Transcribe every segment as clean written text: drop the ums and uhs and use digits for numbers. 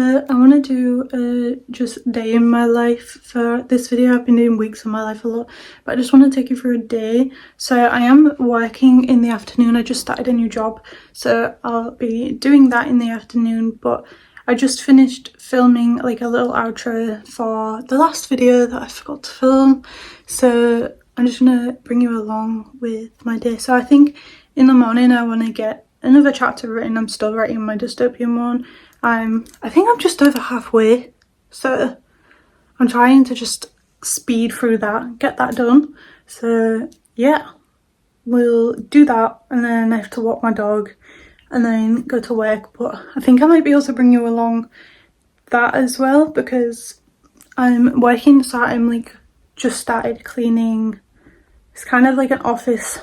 I want to do a just day in my life for this video. I've been doing weeks of my life a lot, but I just want to take you through a day. So I am working in the afternoon. I just started a new job, so I'll be doing that in the afternoon, but I just finished filming like a little outro for the last video that I forgot to film, so I'm just gonna bring you along with my day. So I think in the morning I want to get another chapter written. I'm still writing my dystopian one. I think I'm just over halfway, so I'm trying to just speed through that, get that done. So yeah, we'll do that, and then I have to walk my dog and then go to work. But I think I might be able to bring you along that as well, because I'm working, so I'm like just started cleaning. It's kind of like an office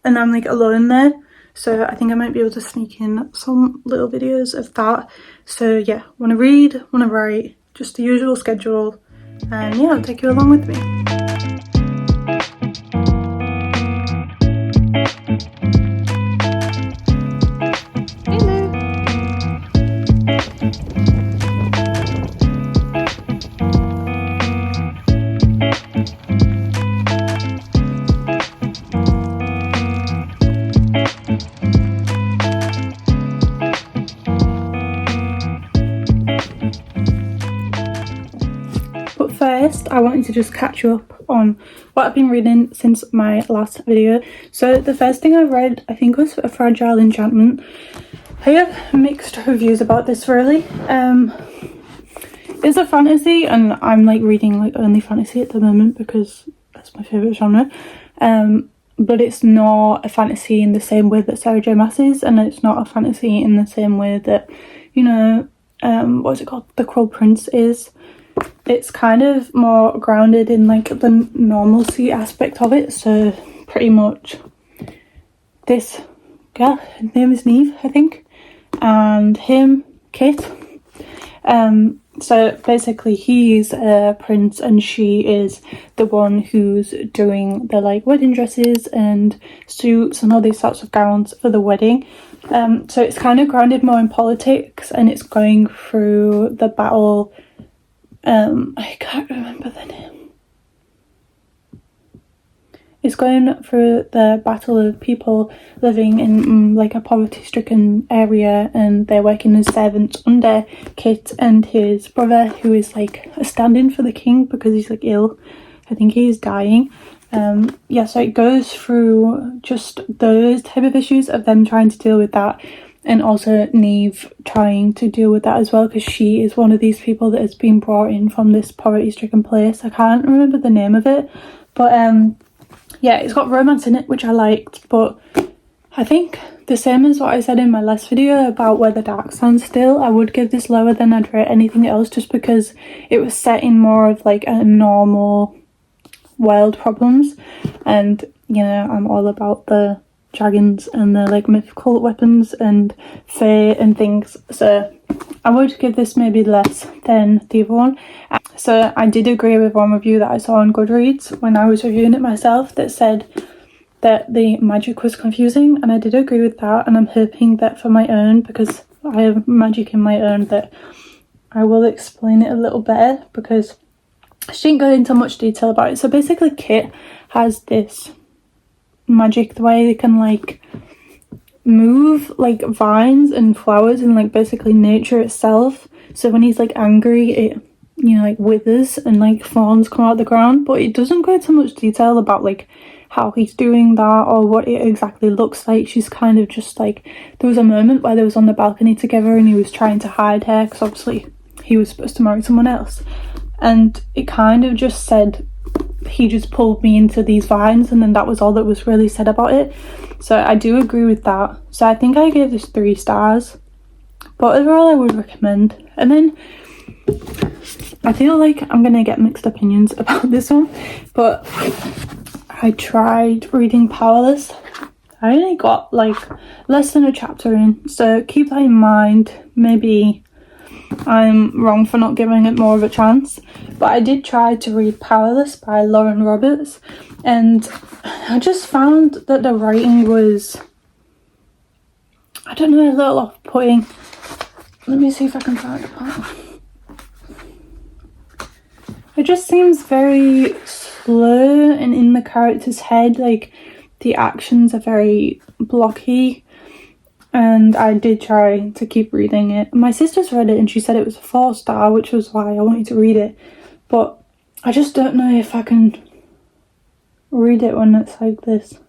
and I'm like alone there, so I think I might be able to sneak in some little videos of that. So yeah, want to read, want to write, just the usual schedule, and yeah, I'll take you along with me. First, I wanted to just catch you up on what I've been reading since my last video. So the first thing I read, I think, was A Fragile Enchantment. I have mixed reviews about this, really. It's a fantasy, and I'm like reading like only fantasy at the moment because that's my favourite genre. But it's not a fantasy in the same way that Sarah J Maas is, and it's not a fantasy in the same way that, you know, what's it called, The Cruel Prince is. It's kind of more grounded in like the normalcy aspect of it. So pretty much this girl, her name is Neve, I think, and him, Kit. So basically he's a prince and she is the one who's doing the like wedding dresses and suits and all these sorts of gowns for the wedding. So it's kind of grounded more in politics, and it's going through the battle. I can't remember the name. It's going through the battle of people living in like a poverty-stricken area, and they're working as servants under Kit and his brother, who is like a stand-in for the king because he's like ill. I think he's dying. Yeah, so it goes through just those type of issues of them trying to deal with that, and also Neve trying to deal with that as well, because she is one of these people that has been brought in from this poverty-stricken place. I can't remember the name of it, but yeah, it's got romance in it, which I liked. But I think the same as what I said in my last video about Where the Dark Stands Still, I would give this lower than I'd rate anything else, just because it was set in more of like a normal world problems, and you know, I'm all about the dragons and the like mythical weapons and fae and things, so I would give this maybe less than the other one. So I did agree with one review that I saw on Goodreads when I was reviewing it myself that said that the magic was confusing, and I did agree with that, and I'm hoping that for my own, because I have magic in my own, that I will explain it a little better, because she didn't go into much detail about it. So basically Kit has this magic, the way they can like move like vines and flowers and like basically nature itself. So when he's like angry, it, you know, like withers and like thorns come out of the ground, but it doesn't go into much detail about like how he's doing that or what it exactly looks like. She's kind of just like, there was a moment where they was on the balcony together and he was trying to hide her because obviously he was supposed to marry someone else, and it kind of just said he just pulled me into these vines, and then that was all that was really said about it. So I do agree with that. So I think I gave this 3 stars, but overall I would recommend. And then I feel like I'm gonna get mixed opinions about this one, but I tried reading Powerless. I only got like less than a chapter in, so keep that in mind. Maybe I'm wrong for not giving it more of a chance, but I did try to read Powerless by Lauren Roberts, and I just found that the writing was, I don't know, a little off-putting. Let me see if I can find a part. It just seems very slow and in the character's head, like the actions are very blocky, and I did try to keep reading it. My sister's read it and she said it was a 4-star, which was why I wanted to read it, but I just don't know if I can read it when it's like this.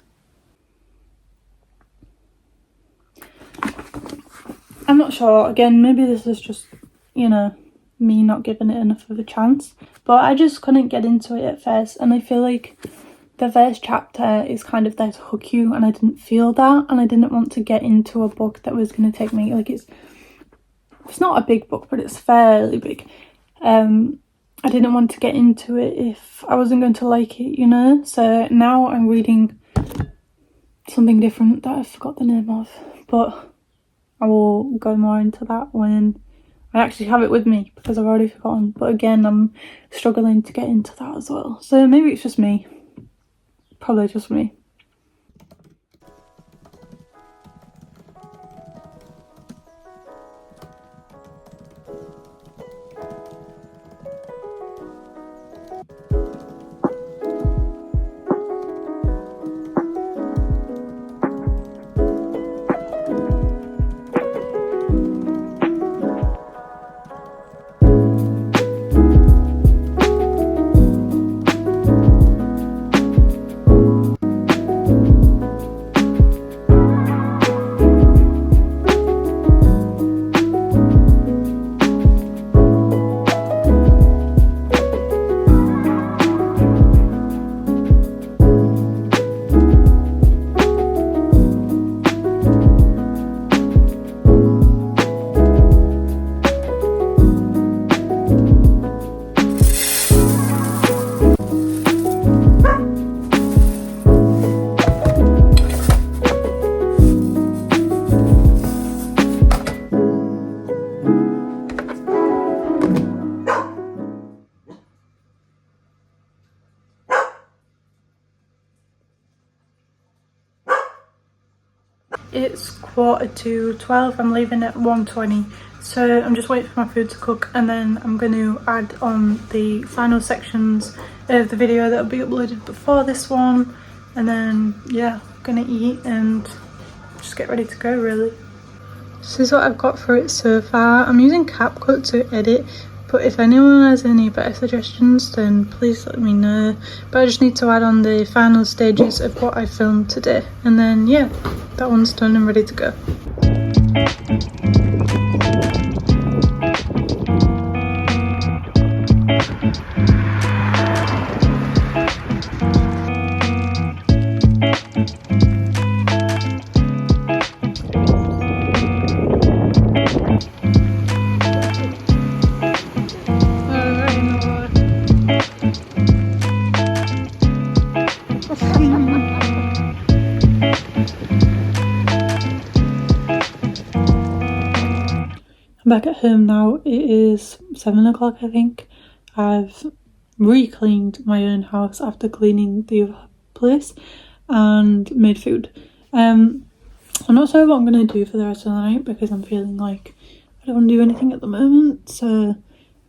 I'm not sure. Again, maybe this is just, you know, me not giving it enough of a chance, but I just couldn't get into it at first, and I feel like the first chapter is kind of there to hook you, and I didn't feel that, and I didn't want to get into a book that was going to take me, like, it's not a big book, but it's fairly big. I didn't want to get into it if I wasn't going to like it, you know. So now I'm reading something different that I forgot the name of, but I will go more into that when I actually have it with me, because I've already forgotten. But again, I'm struggling to get into that as well. So maybe it's just me. Probably just me. It's 11:45. I'm leaving at 1:20, so I'm just waiting for my food to cook, and then I'm going to add on the final sections of the video that will be uploaded before this one, and then yeah, I'm gonna eat and just get ready to go really. This is what I've got for it so far. I'm using CapCut to edit, but if anyone has any better suggestions then please let me know. But I just need to add on the final stages of what I filmed today, and then yeah, that one's done and ready to go. Back at home now. It is 7 o'clock, I think. I've re-cleaned my own house after cleaning the other place and made food. I'm not sure what I'm going to do for the rest of the night, because I'm feeling like I don't want to do anything at the moment, so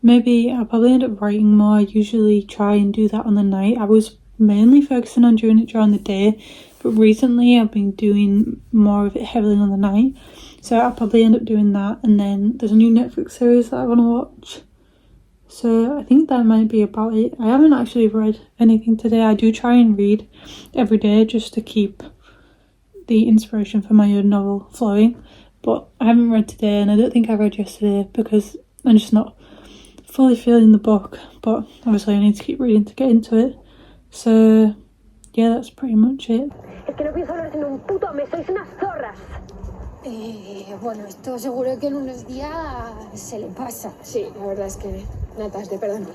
maybe I'll probably end up writing more. I usually try and do that on the night. I was mainly focusing on doing it during the day, but recently I've been doing more of it heavily on the night. So I'll probably end up doing that, and then there's a new Netflix series that I want to watch. So I think that might be about it. I haven't actually read anything today. I do try and read every day just to keep the inspiration for my own novel flowing. But I haven't read today, and I don't think I read yesterday because I'm just not fully feeling the book. But obviously I need to keep reading to get into it. So yeah, that's pretty much it. Bueno, esto seguro que en unos días se le pasa. Sí, la verdad es que natas de perdón.